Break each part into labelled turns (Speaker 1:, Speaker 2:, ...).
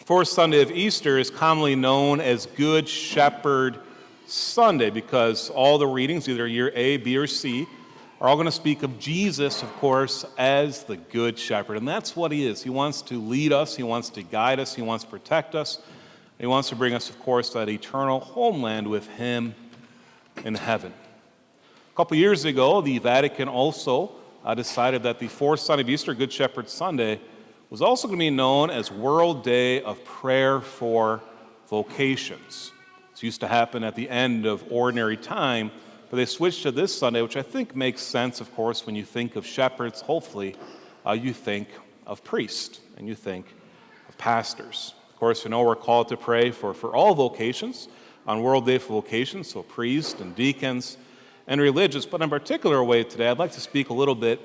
Speaker 1: Fourth Sunday of Easter is commonly known as Good Shepherd Sunday because all the readings, either year A, B, or C, are all going to speak of Jesus, of course, as the Good Shepherd. And that's what he is. He wants to lead us. He wants to guide us. He wants to protect us. He wants to bring us, of course, to that eternal homeland with him in heaven. A couple years ago, the Vatican also decided that the fourth Sunday of Easter, Good Shepherd Sunday, was also going to be known as World Day of Prayer for Vocations. This used to happen at the end of ordinary time, but they switched to this Sunday, which I think makes sense, of course, when you think of shepherds. Hopefully, you think of priests and you think of pastors. Of course, we're called to pray for all vocations on World Day for Vocations, so priests and deacons and religious. But in a particular way today, I'd like to speak a little bit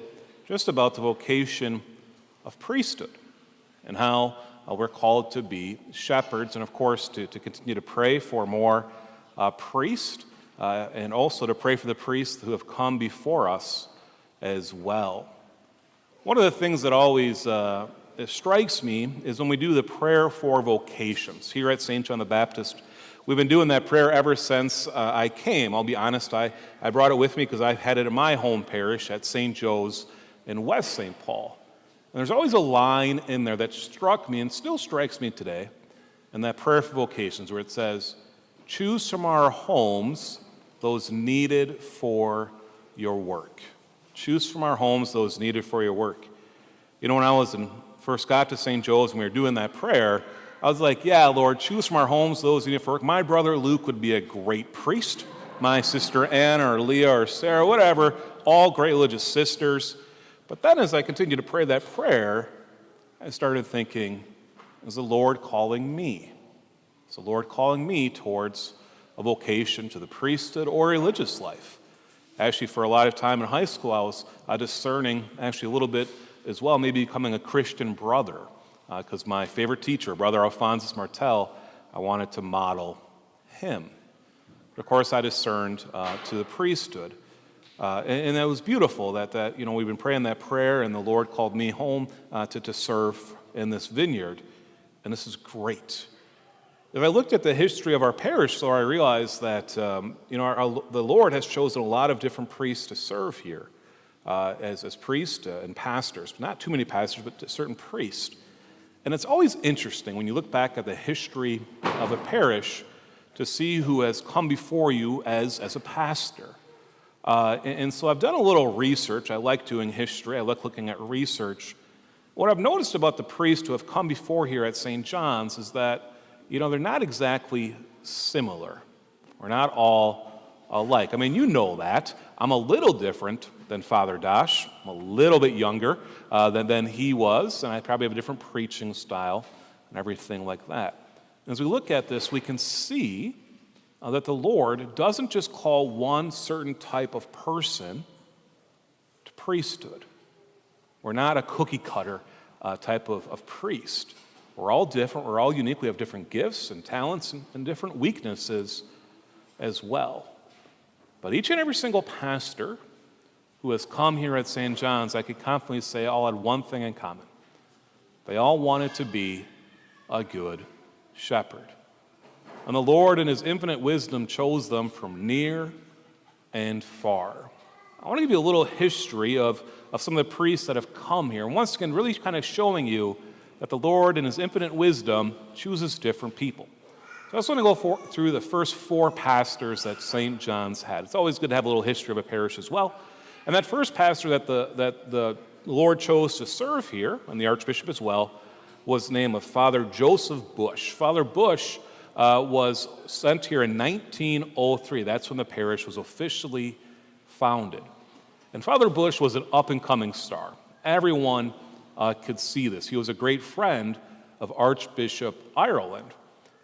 Speaker 1: just about the vocation of priesthood and how we're called to be shepherds, and of course to continue to pray for more priests and also to pray for the priests who have come before us as well. One of the things that always strikes me is when we do the prayer for vocations. Here at St. John the Baptist, we've been doing that prayer ever since I came. I'll be honest, I brought it with me because I've had it in my home parish at St. Joe's in West St. Paul. And there's always a line in there that struck me and still strikes me today in that prayer for vocations where it says, "Choose from our homes those needed for your work." Choose from our homes those needed for your work. When I first got to St. Joe's and we were doing that prayer, I was like, yeah, Lord, choose from our homes those needed for work. My brother Luke would be a great priest. My sister Anna or Leah or Sarah, whatever, all great religious sisters. But then as I continued to pray that prayer, I started thinking, is the Lord calling me? Is the Lord calling me towards a vocation to the priesthood or religious life? Actually, for a lot of time in high school, I was discerning actually a little bit as well, maybe becoming a Christian brother, because my favorite teacher, Brother Alphonsus Martel, I wanted to model him. But of course, I discerned to the priesthood. And it was beautiful that we've been praying that prayer, and the Lord called me home to serve in this vineyard, and this is great. If I looked at the history of our parish, I realized that the Lord has chosen a lot of different priests to serve here as priests and pastors. Not too many pastors, but certain priests. And it's always interesting when you look back at the history of a parish to see who has come before you as a pastor. And so I've done a little research. I like doing history. I like looking at research. What I've noticed about the priests who have come before here at St. John's is that, they're not exactly similar. We're not all alike. I mean, you know that. I'm a little different than Father Dash. I'm a little bit younger than he was, and I probably have a different preaching style and everything like that. And as we look at this, we can see that the Lord doesn't just call one certain type of person to priesthood. We're not a cookie-cutter type of priest. We're all different. We're all unique. We have different gifts and talents and different weaknesses as well. But each and every single pastor who has come here at St. John's, I could confidently say all had one thing in common. They all wanted to be a good shepherd. And the Lord, in his infinite wisdom, chose them from near and far. I want to give you a little history of some of the priests that have come here. And once again, really kind of showing you that the Lord, in his infinite wisdom, chooses different people. So I just want to go through the first four pastors that St. John's had. It's always good to have a little history of a parish as well. And that first pastor that the Lord chose to serve here, and the Archbishop as well, was the name of Father Joseph Bush. Father Bush was sent here in 1903. That's when the parish was officially founded. And Father Bush was an up-and-coming star. Everyone could see this. He was a great friend of Archbishop Ireland.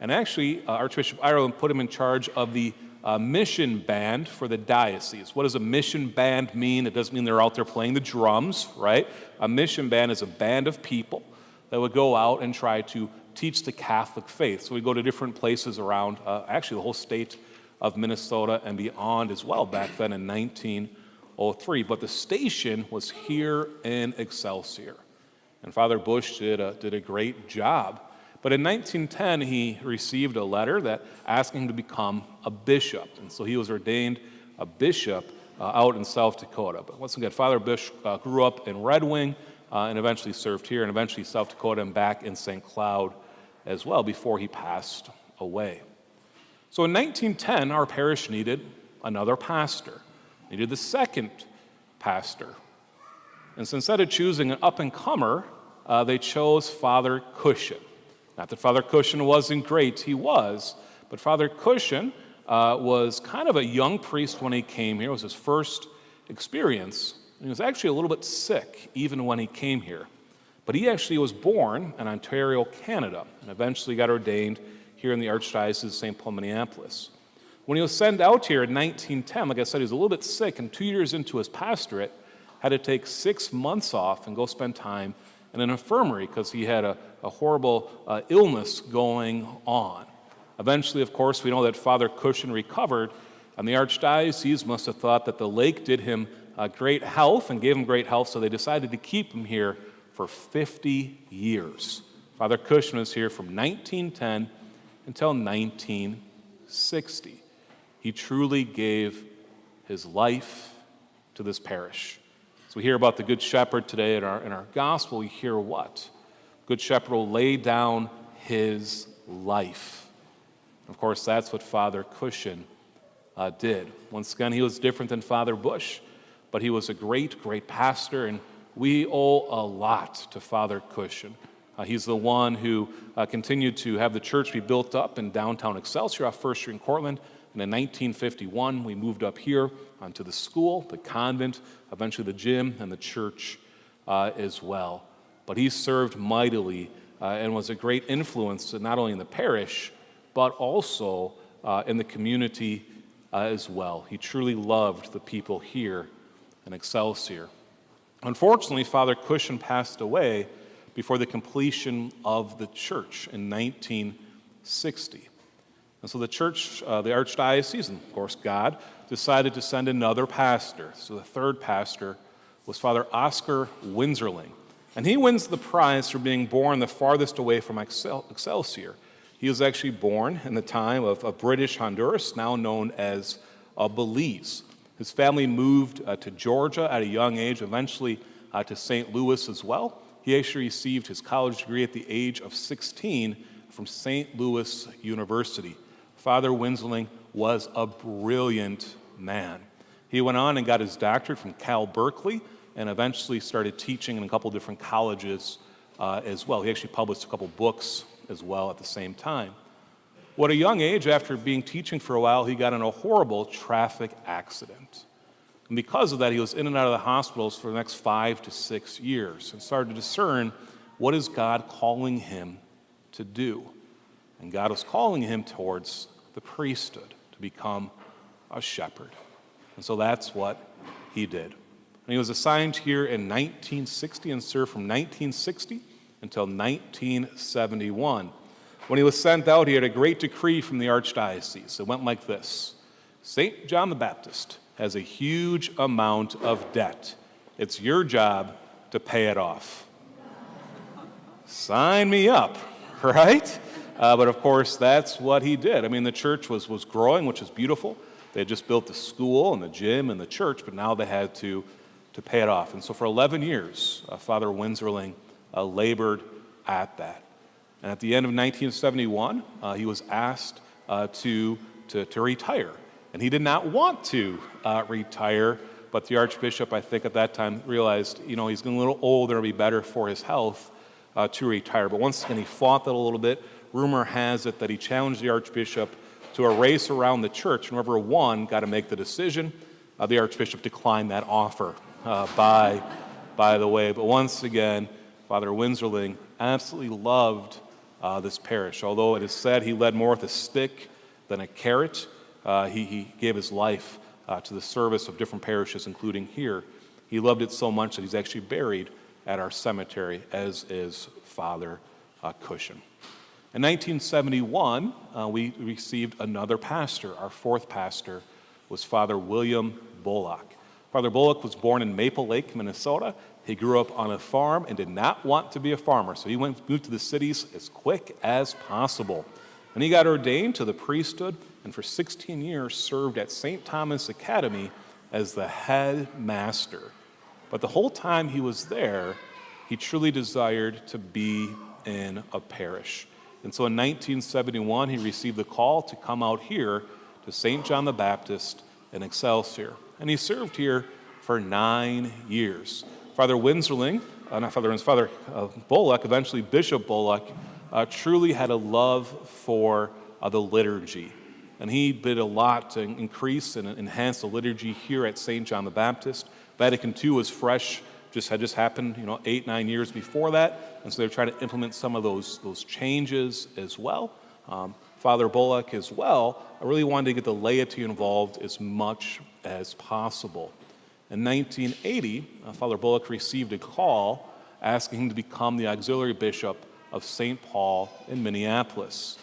Speaker 1: And actually, Archbishop Ireland put him in charge of the mission band for the diocese. What does a mission band mean? It doesn't mean they're out there playing the drums, right? A mission band is a band of people that would go out and try to teach the Catholic faith. So we go to different places around, actually the whole state of Minnesota and beyond as well back then in 1903. But the station was here in Excelsior. And Father Bush did a great job. But in 1910, he received a letter that asking him to become a bishop. And so he was ordained a bishop out in South Dakota. But once again, Father Bush grew up in Red Wing and eventually served here, and eventually South Dakota and back in St. Cloud as well before he passed away. So in 1910, our parish needed another pastor, needed the second pastor. And so instead of choosing an up-and-comer, they chose Father Cushion. Not that Father Cushion wasn't great, he was, but Father Cushion was kind of a young priest when he came here. It was his first experience, and he was actually a little bit sick even when he came here. But he actually was born in Ontario, Canada, and eventually got ordained here in the Archdiocese of St. Paul, Minneapolis. When he was sent out here in 1910, like I said, he was a little bit sick, and 2 years into his pastorate, had to take 6 months off and go spend time in an infirmary because he had a horrible illness going on. Eventually, of course, we know that Father Cushion recovered, and the Archdiocese must have thought that the lake did him great health and gave him great health, so they decided to keep him here for 50 years. Father Cushion was here from 1910 until 1960. He truly gave his life to this parish. So we hear about the Good Shepherd today in our gospel. We hear what? Good Shepherd will lay down his life. Of course, that's what Father Cushion did. Once again, he was different than Father Bush, but he was a great, great pastor, and we owe a lot to Father Cushion. He's the one who continued to have the church be built up in downtown Excelsior off First Street in Cortland. And in 1951, we moved up here onto the school, the convent, eventually the gym, and the church as well. But he served mightily and was a great influence not only in the parish, but also in the community as well. He truly loved the people here in Excelsior. Unfortunately, Father Cushion passed away before the completion of the church in 1960. And so the church, the Archdiocese, and of course God, decided to send another pastor. So the third pastor was Father Oscar Winsorling. And he wins the prize for being born the farthest away from Excelsior. He was actually born in the time of British Honduras, now known as Belize. His family moved to Georgia at a young age, eventually to St. Louis as well. He actually received his college degree at the age of 16 from St. Louis University. Father Winsorling was a brilliant man. He went on and got his doctorate from Cal Berkeley and eventually started teaching in a couple different colleges as well. He actually published a couple books as well at the same time. Well, at a young age, after being teaching for a while, he got in a horrible traffic accident. And because of that, he was in and out of the hospitals for the next 5 to 6 years and started to discern, what is God calling him to do? And God was calling him towards the priesthood, to become a shepherd. And so that's what he did. And he was assigned here in 1960 and served from 1960 until 1971. When he was sent out, he had a great decree from the Archdiocese. It went like this: St. John the Baptist has a huge amount of debt. It's your job to pay it off. Sign me up, right? But of course, that's what he did. I mean, the church was growing, which is beautiful. They had just built the school and the gym and the church, but now they had to pay it off. And so for 11 years, Father Winsorling labored at that. And at the end of 1971, he was asked to retire. And he did not want to retire, but the Archbishop, I think at that time, realized, he's getting a little older, it'll be better for his health to retire. But once again, he fought that a little bit. Rumor has it that he challenged the Archbishop to a race around the church, and whoever won got to make the decision. The Archbishop declined that offer, by the way. But once again, Father Winsorling absolutely loved this parish. Although it is said he led more with a stick than a carrot, he gave his life to the service of different parishes, including here. He loved it so much that he's actually buried at our cemetery, as is Father Cushion. In 1971, we received another pastor. Our fourth pastor was Father William Bullock. Father Bullock was born in Maple Lake, Minnesota, He grew up on a farm and did not want to be a farmer, so he moved to the cities as quick as possible. And he got ordained to the priesthood, and for 16 years served at St. Thomas Academy as the head master. But the whole time he was there, he truly desired to be in a parish. And so in 1971, he received the call to come out here to St. John the Baptist in Excelsior. And he served here for 9 years. Father Winsorling, Father Bullock, eventually Bishop Bullock, truly had a love for the liturgy. And he did a lot to increase and enhance the liturgy here at St. John the Baptist. Vatican II was fresh, had just happened, 8-9 years before that. And so they're trying to implement some of those changes as well. Father Bullock as well, I really wanted to get the laity involved as much as possible. In 1980, Father Bullock received a call asking him to become the auxiliary bishop of St. Paul in Minneapolis.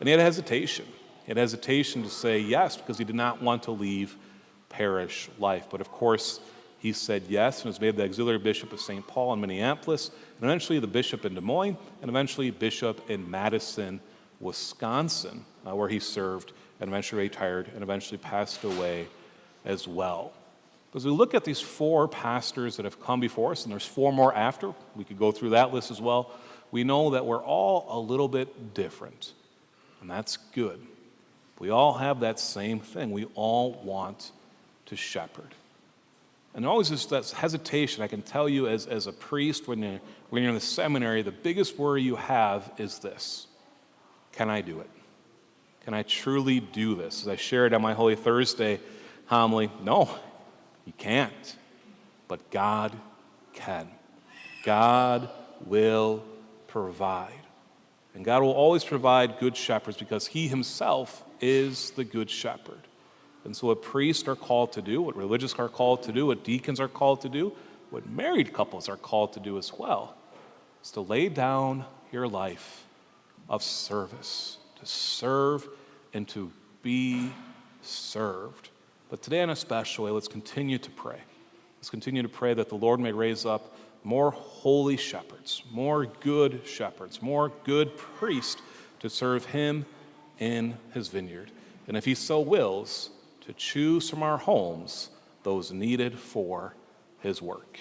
Speaker 1: And he had hesitation. He had hesitation to say yes because he did not want to leave parish life. But of course, he said yes and was made the auxiliary bishop of St. Paul in Minneapolis, and eventually the bishop in Des Moines, and eventually bishop in Madison, Wisconsin, where he served and eventually retired and eventually passed away as well. As we look at these 4 pastors that have come before us, and there's 4 more after, we could go through that list as well, we know that we're all a little bit different, and that's good. We all have that same thing. We all want to shepherd. And always is that hesitation. I can tell you as a priest, when you're in the seminary, the biggest worry you have is this: can I do it? Can I truly do this? As I shared on my Holy Thursday homily, no, you can't. But God can. God will provide. And God will always provide good shepherds because he himself is the good shepherd. And so what priests are called to do, what religious are called to do, what deacons are called to do, what married couples are called to do as well, is to lay down your life of service, to serve and to be served. But today in a special way, let's continue to pray. Let's continue to pray that the Lord may raise up more holy shepherds, more good priests to serve him in his vineyard. And if he so wills, to choose from our homes those needed for his work.